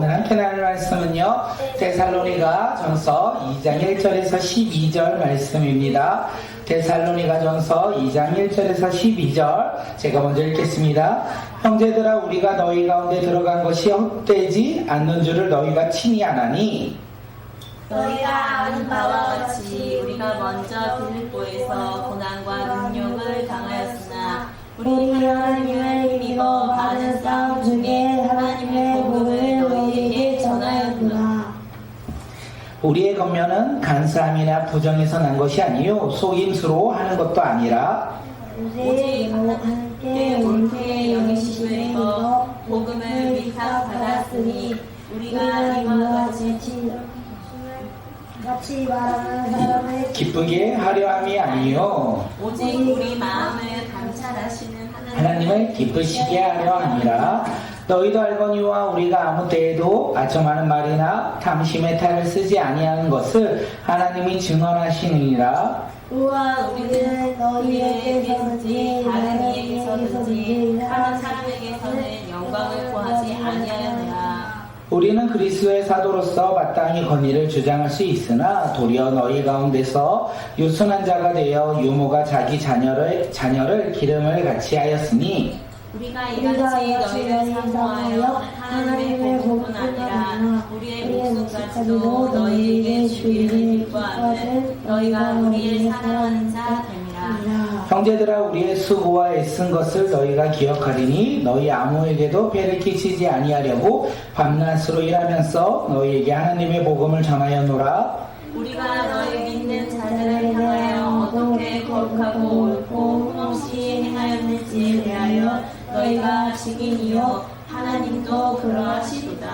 오늘 함께 나눌 말씀은요, 데살로니가 전서 2장 1절에서 12절 말씀입니다. 데살로니가 전서 2장 1절에서 12절 제가 먼저 읽겠습니다. 형제들아, 우리가 너희 가운데 들어간 것이 헛되지 않는 줄을 너희가 친히 아나니, 너희가 아는 바와 같이 우리가 먼저 빌립보에서 고난과 능력을 당하였으나 우리 하나님을 믿어 많은 싸움 중에 하나님의 복음을 너희에게 전하였구나. 우리의 겉면은 간사함이나 부정에서 난 것이 아니요 속임수로 하는 것도 아니라 오직 하나님께 옳게 여기심을 입어 복음을 위탁받았으니 우리가 이와 같이 말하는 사람을 기쁘게 하려 함이 아니요 오직 우리 마음을 감찰하시는 하나님을 기쁘시게 하려 함이라. 너희도 알거니와 우리가 아무 때에도 아첨하는 말이나 탐심의 탈을 쓰지 아니하는 것을 하나님이 증언하시느니라. 우와, 우리는 너희에게서든지 다른 이에게서든지 다른 사람에게서는 영광을 구하지 아니하였느라. 우리는 그리스도의 사도로서 마땅히 권위를 주장할 수 있으나 도리어 너희 가운데서 유순한 자가 되어 유모가 자기 자녀를 기름을 같이 하였으니 우리가 이같이 너희를 사모하여 하나님의 복음뿐 아니라 우리의 목숨까지도 너희에게 주기를 기뻐하는 너희가 우리의 사랑하는 자 됨이라. 형제들아, 우리의 수고와 애쓴 것을 너희가 기억하리니 너희 아무에게도 배를 끼치지 아니하려고 밤낮으로 일하면서 너희에게 하나님의 복음을 전하였노라. 우리가 너희 믿는 자들을 향하여 어떻게 거룩하고 옳고 흠없이 행하였는지에 대하여 너희가 증인이요 하나님도 그러하시도다.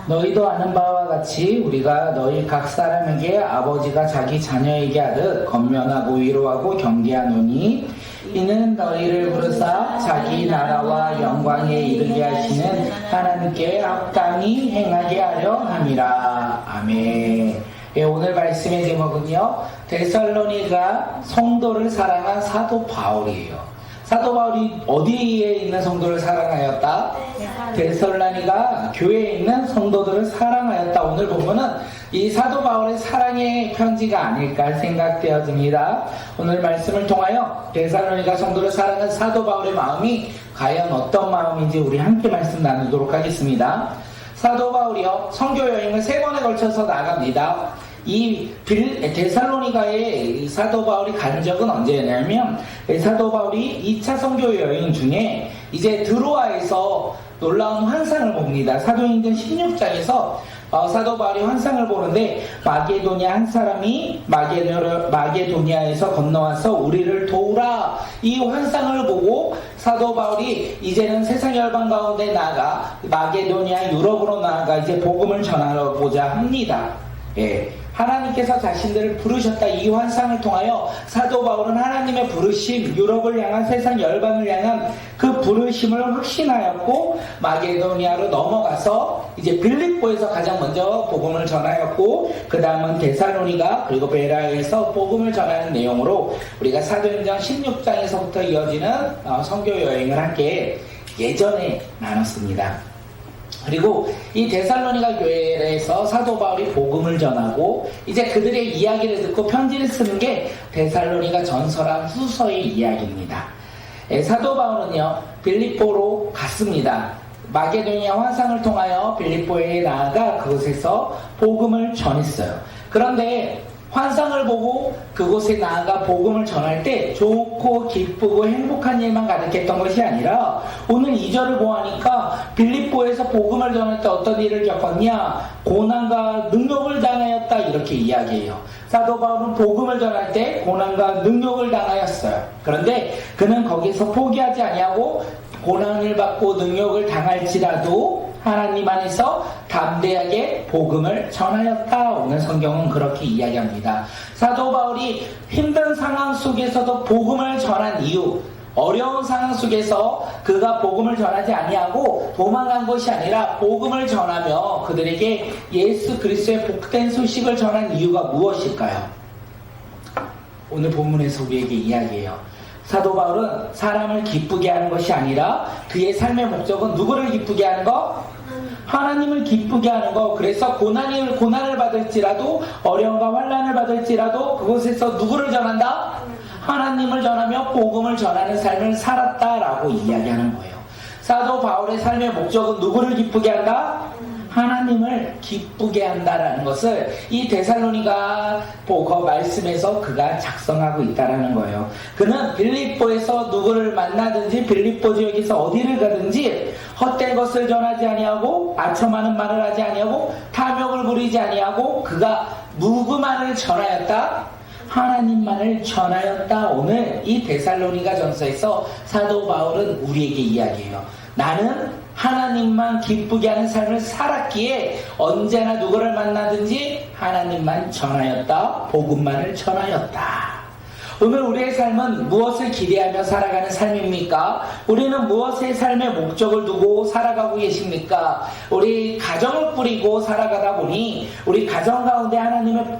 너희도 아는 바와 같이 우리가 너희 각 사람에게 아버지가 자기 자녀에게 하듯 권면하고 위로하고 경계하노니, 이는 너희를 부르사 자기 나라와 영광에 이르게 하시는 하나님께 합당히 행하게 하려 함이라. 아멘. 예, 오늘 말씀의 제목은요, 데살로니가 성도를 사랑한 사도 바울이에요. 사도 바울이 어디에 있는 성도를 사랑하였다? 데살로니가 교회에 있는 성도들을 사랑하였다. 오늘 보면은 이 사도 바울의 사랑의 편지가 아닐까 생각되어집니다. 오늘 말씀을 통하여 데살로니가 성도를 사랑한 사도 바울의 마음이 과연 어떤 마음인지 우리 함께 말씀 나누도록 하겠습니다. 사도 바울이요, 선교 여행을 3번에 걸쳐서 나갑니다. 이 데살로니가에 사도 바울이 간 적은 언제냐면, 사도 바울이 2차 선교 여행 중에 이제 드로아에서 놀라운 환상을 봅니다. 사도행전 16장에서 사도 바울이 환상을 보는데, 마게도냐 한 사람이 마게도냐에서 건너와서 우리를 도우라, 이 환상을 보고 사도 바울이 이제는 세상 열방 가운데 나아가 마게도냐 유럽으로 나아가 이제 복음을 전하고자 합니다. 예, 하나님께서 자신들을 부르셨다. 이 환상을 통하여 사도 바울은 하나님의 부르심, 유럽을 향한 세상 열방을 향한 그 부르심을 확신하였고, 마게도니아로 넘어가서 이제 빌립보에서 가장 먼저 복음을 전하였고, 그 다음은 데살로니가 그리고 베라에서 복음을 전하는 내용으로 우리가 사도행전 16장에서부터 이어지는 선교 여행을 함께 예전에 나눴습니다. 그리고 이 데살로니가 교회에서 사도 바울이 복음을 전하고 이제 그들의 이야기를 듣고 편지를 쓰는 게 데살로니가 전서랑 후서의 이야기입니다. 사도 바울은요, 빌립보로 갔습니다. 마게도니아 환상을 통하여 빌립보에 나아가 그곳에서 복음을 전했어요. 그런데 환상을 보고 그곳에 나아가 복음을 전할 때 좋고 기쁘고 행복한 일만 가득했던 것이 아니라, 오늘 2절을 보아하니까 빌립보에서 복음을 전할 때 어떤 일을 겪었냐? 고난과 능력을 당하였다, 이렇게 이야기해요. 사도 바울은 복음을 전할 때 고난과 능력을 당하였어요. 그런데 그는 거기서 포기하지 아니하고 고난을 받고 능력을 당할지라도 하나님 안에서 담대하게 복음을 전하였다. 오늘 성경은 그렇게 이야기합니다. 사도 바울이 힘든 상황 속에서도 복음을 전한 이유, 어려운 상황 속에서 그가 복음을 전하지 아니하고 도망간 것이 아니라 복음을 전하며 그들에게 예수 그리스도의 복된 소식을 전한 이유가 무엇일까요? 오늘 본문에서 우리에게 이야기해요. 사도 바울은 사람을 기쁘게 하는 것이 아니라 그의 삶의 목적은 누구를 기쁘게 하는 것? 하나님을 기쁘게 하는 거. 그래서 고난을 받을지라도 어려움과 환난을 받을지라도 그곳에서 누구를 전한다? 하나님을 전하며 복음을 전하는 삶을 살았다라고 이야기하는 거예요. 사도 바울의 삶의 목적은 누구를 기쁘게 한다? 하나님을 기쁘게 한다라는 것을 이 데살로니가 말씀에서 그가 작성하고 있다라는 거예요. 그는 빌립보에서 누구를 만나든지 빌립보 지역에서 어디를 가든지 헛된 것을 전하지 아니하고 아첨하는 말을 하지 아니하고 탐욕을 부리지 아니하고 그가 누구만을 전하였다? 하나님만을 전하였다. 오늘 이 데살로니가 전서에서 사도 바울은 우리에게 이야기해요. 나는 하나님만 기쁘게 하는 삶을 살았기에 언제나 누구를 만나든지 하나님만 전하였다. 복음만을 전하였다. 오늘 우리의 삶은 무엇을 기대하며 살아가는 삶입니까? 우리는 무엇의 삶의 목적을 두고 살아가고 계십니까? 우리 가정을 꾸리고 살아가다 보니 우리 가정 가운데 하나님의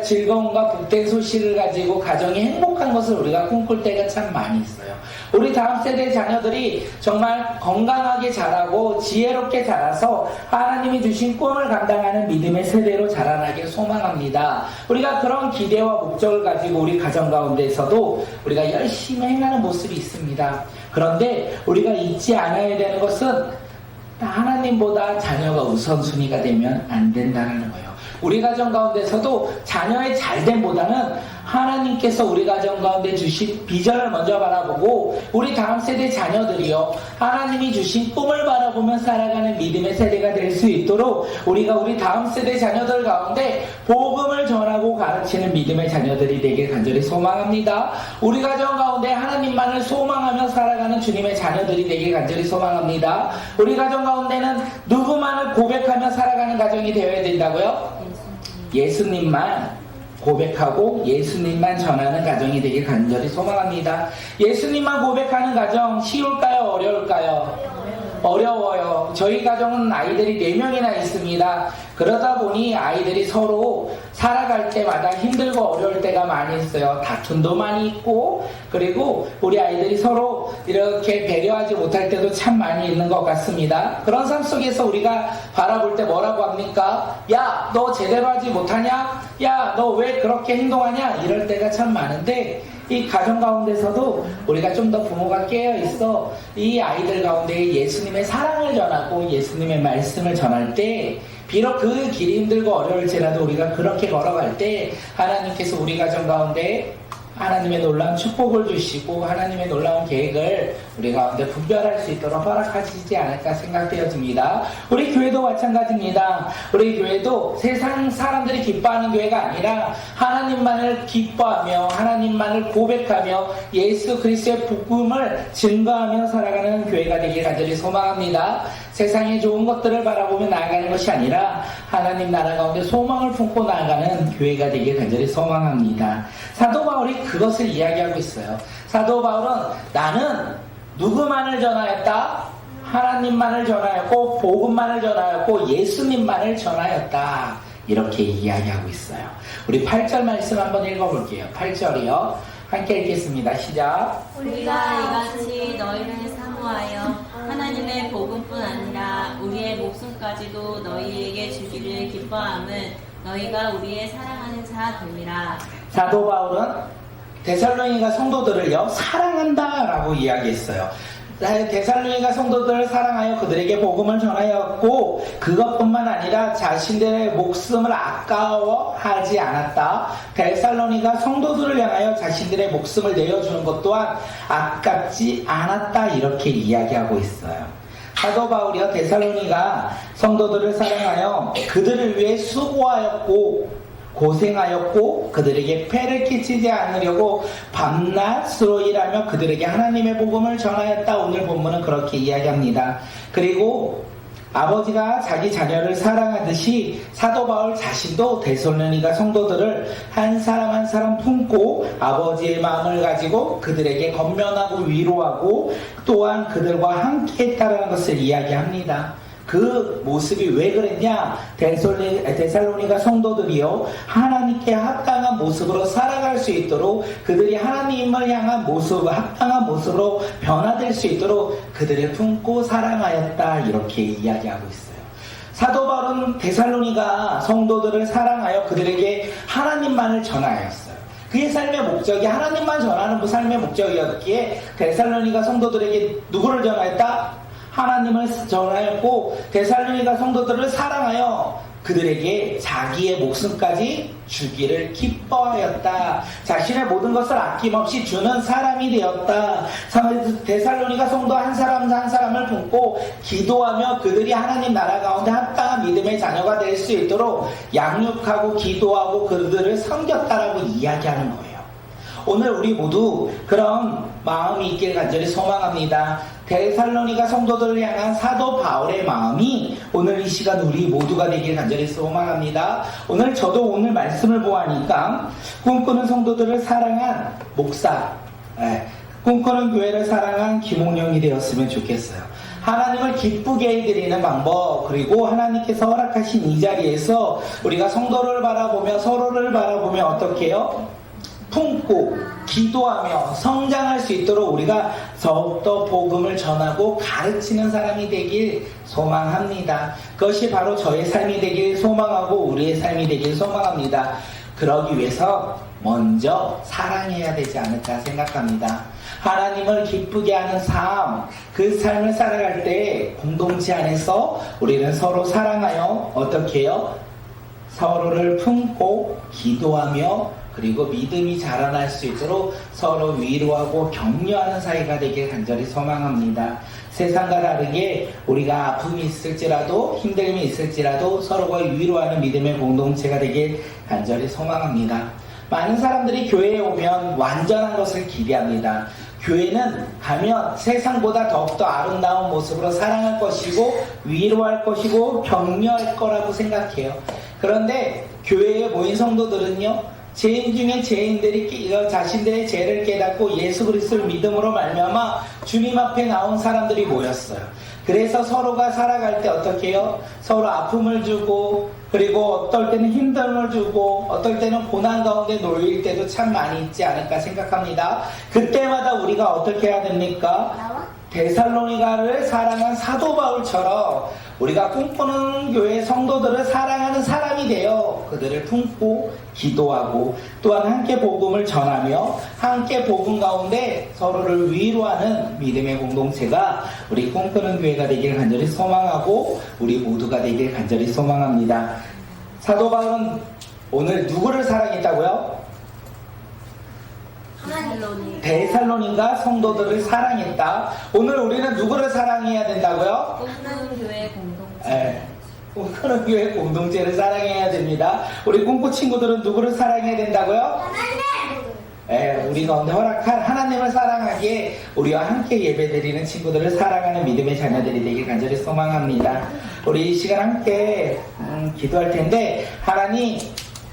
즐거움과 복된 소식을 가지고 가정이 행복한 것을 우리가 꿈꿀 때가 참 많이 있어요. 우리 다음 세대 자녀들이 정말 건강하게 자라고 지혜롭게 자라서 하나님이 주신 꿈을 감당하는 믿음의 세대로 자라나길 소망합니다. 우리가 그런 기대와 목적을 가지고 우리 가정 가운데에서도 우리가 열심히 행하는 모습이 있습니다. 그런데 우리가 잊지 않아야 되는 것은 하나님보다 자녀가 우선순위가 되면 안 된다는 거예요. 우리 가정 가운데서도 자녀의 잘됨보다는 하나님께서 우리 가정 가운데 주신 비전을 먼저 바라보고 우리 다음 세대 자녀들이요 하나님이 주신 꿈을 바라보며 살아가는 믿음의 세대가 될 수 있도록 우리가 우리 다음 세대 자녀들 가운데 복음을 전하고 가르치는 믿음의 자녀들이 되길 간절히 소망합니다. 우리 가정 가운데 하나님만을 소망하며 살아가는 주님의 자녀들이 되길 간절히 소망합니다. 우리 가정 가운데는 누구만을 고백하며 살아가는 가정이 되어야 된다고요? 예수님만 고백하고 예수님만 전하는 가정이 되길 간절히 소망합니다. 예수님만 고백하는 가정 쉬울까요? 어려울까요? 어려워요. 저희 가정은 아이들이 4명이나 있습니다. 그러다 보니 아이들이 서로 살아갈 때마다 힘들고 어려울 때가 많이 있어요. 다툼도 많이 있고 그리고 우리 아이들이 서로 이렇게 배려하지 못할 때도 참 많이 있는 것 같습니다. 그런 삶 속에서 우리가 바라볼 때 뭐라고 합니까? 야, 너 제대로 하지 못하냐? 야, 너 왜 그렇게 행동하냐? 이럴 때가 참 많은데 이 가정 가운데서도 우리가 좀 더 부모가 깨어있어 이 아이들 가운데 예수님의 사랑을 전하고 예수님의 말씀을 전할 때 비록 그 길이 힘들고 어려울지라도 우리가 그렇게 걸어갈 때 하나님께서 우리 가정 가운데 하나님의 놀라운 축복을 주시고 하나님의 놀라운 계획을 우리 가운데 분별할 수 있도록 허락하시지 않을까 생각되어집니다. 우리 교회도 마찬가지입니다. 우리 교회도 세상 사람들이 기뻐하는 교회가 아니라 하나님만을 기뻐하며 하나님만을 고백하며 예수 그리스도의 복음을 증거하며 살아가는 교회가 되길 간절히 소망합니다. 세상의 좋은 것들을 바라보며 나아가는 것이 아니라 하나님 나라 가운데 소망을 품고 나아가는 교회가 되길 간절히 소망합니다. 사도 바울이 그것을 이야기하고 있어요. 사도 바울은 나는 누구만을 전하였다? 하나님만을 전하였고 복음만을 전하였고 예수님만을 전하였다. 이렇게 이야기하고 있어요. 우리 8절 말씀 한번 읽어볼게요. 8절이요. 함께 읽겠습니다. 시작. 우리가 이같이 너희를 사모하여 하나님의 복음뿐 아니라 우리의 목숨까지도 너희에게 주기를 기뻐함은 너희가 우리의 사랑하는 자 됨이라. 사도 바울은 데살로니가 성도들을요 사랑한다라고 이야기했어요. 데살로니가 성도들을 사랑하여 그들에게 복음을 전하였고 그것뿐만 아니라 자신들의 목숨을 아까워하지 않았다. 데살로니가 성도들을 향하여 자신들의 목숨을 내어주는 것 또한 아깝지 않았다. 이렇게 이야기하고 있어요. 사도 바울이요 데살로니가 성도들을 사랑하여 그들을 위해 수고하였고 고생하였고 그들에게 폐를 끼치지 않으려고 밤낮으로 일하며 그들에게 하나님의 복음을 전하였다. 오늘 본문은 그렇게 이야기합니다. 그리고 아버지가 자기 자녀를 사랑하듯이 사도 바울 자신도 데살로니가 성도들을 한 사람 한 사람 품고 아버지의 마음을 가지고 그들에게 권면하고 위로하고 또한 그들과 함께 했다는 것을 이야기합니다. 그 모습이 왜 그랬냐? 데살로니가 성도들이요 하나님께 합당한 모습으로 살아갈 수 있도록 그들이 하나님을 향한 모습, 합당한 모습으로 변화될 수 있도록 그들을 품고 사랑하였다. 이렇게 이야기하고 있어요. 사도 바울은 데살로니가 성도들을 사랑하여 그들에게 하나님만을 전하였어요. 그의 삶의 목적이 하나님만 전하는 그 삶의 목적이었기에 데살로니가 성도들에게 누구를 전하였다? 하나님을 전하였고 데살로니가 성도들을 사랑하여 그들에게 자기의 목숨까지 주기를 기뻐하였다. 자신의 모든 것을 아낌없이 주는 사람이 되었다. 데살로니가 성도 한 사람 한 사람을 품고 기도하며 그들이 하나님 나라 가운데 합당한 믿음의 자녀가 될 수 있도록 양육하고 기도하고 그들을 섬겼다라고 이야기하는 거예요. 오늘 우리 모두 그런 마음이 있길 간절히 소망합니다. 데살로니가 성도들을 향한 사도 바울의 마음이 오늘 이 시간 우리 모두가 되길 간절히 소망합니다. 저도 오늘 말씀을 보아하니까 꿈꾸는 성도들을 사랑한 목사, 꿈꾸는 교회를 사랑한 김홍영이 되었으면 좋겠어요. 하나님을 기쁘게 해드리는 방법, 그리고 하나님께서 허락하신 이 자리에서 우리가 성도를 바라보며 서로를 바라보며 어떻게 해요? 품고 기도하며 성장할 수 있도록 우리가 더욱더 복음을 전하고 가르치는 사람이 되길 소망합니다. 그것이 바로 저의 삶이 되길 소망하고 우리의 삶이 되길 소망합니다. 그러기 위해서 먼저 사랑해야 되지 않을까 생각합니다. 하나님을 기쁘게 하는 삶, 그 삶을 살아갈 때 공동체 안에서 우리는 서로 사랑하여 어떻게 해요? 서로를 품고 기도하며 그리고 믿음이 자라날 수 있도록 서로 위로하고 격려하는 사이가 되길 간절히 소망합니다. 세상과 다르게 우리가 아픔이 있을지라도 힘듦이 있을지라도 서로가 위로하는 믿음의 공동체가 되길 간절히 소망합니다. 많은 사람들이 교회에 오면 완전한 것을 기대합니다. 교회는 가면 세상보다 더욱더 아름다운 모습으로 사랑할 것이고 위로할 것이고 격려할 거라고 생각해요. 그런데 교회에 모인 성도들은요, 죄인 중에 죄인들이 자신들의 죄를 깨닫고 예수 그리스도를 믿음으로 말미암아 주님 앞에 나온 사람들이 모였어요. 그래서 서로가 살아갈 때 어떻게 해요? 서로 아픔을 주고 그리고 어떨 때는 힘듦을 주고 어떨 때는 고난 가운데 놓일 때도 참 많이 있지 않을까 생각합니다. 그때마다 우리가 어떻게 해야 됩니까? 데살로니가를 사랑한 사도 바울처럼 우리가 꿈꾸는 교회 성도들을 사랑하는 사람이 되어 그들을 품고 기도하고 또한 함께 복음을 전하며 함께 복음 가운데 서로를 위로하는 믿음의 공동체가 우리 꿈꾸는 교회가 되길 간절히 소망하고 우리 모두가 되길 간절히 소망합니다. 사도 바울은 오늘 누구를 사랑했다고요? 데살로니가 성도들을 사랑했다. 오늘 우리는 누구를 사랑해야 된다고요? 꿈꾸는 교회 공동체. 꿈꾸는 교회 공동체를 사랑해야 됩니다. 우리 꿈꾸 친구들은 누구를 사랑해야 된다고요? 우리 가운데 허락한 하나님을 사랑하기에 우리와 함께 예배드리는 친구들을 사랑하는 믿음의 자녀들이 되길 간절히 소망합니다. 우리 이 시간 함께 기도할 텐데 하나님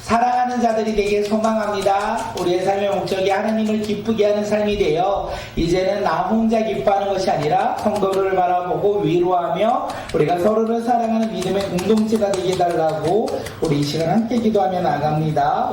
사랑하는 자들이 되길 소망합니다. 우리의 삶의 목적이 하나님을 기쁘게 하는 삶이 되어 이제는 나 혼자 기뻐하는 것이 아니라 성도를 바라보고 위로하며 우리가 서로를 사랑하는 믿음의 공동체가 되게 해달라고 우리 이 시간 함께 기도하며 나갑니다.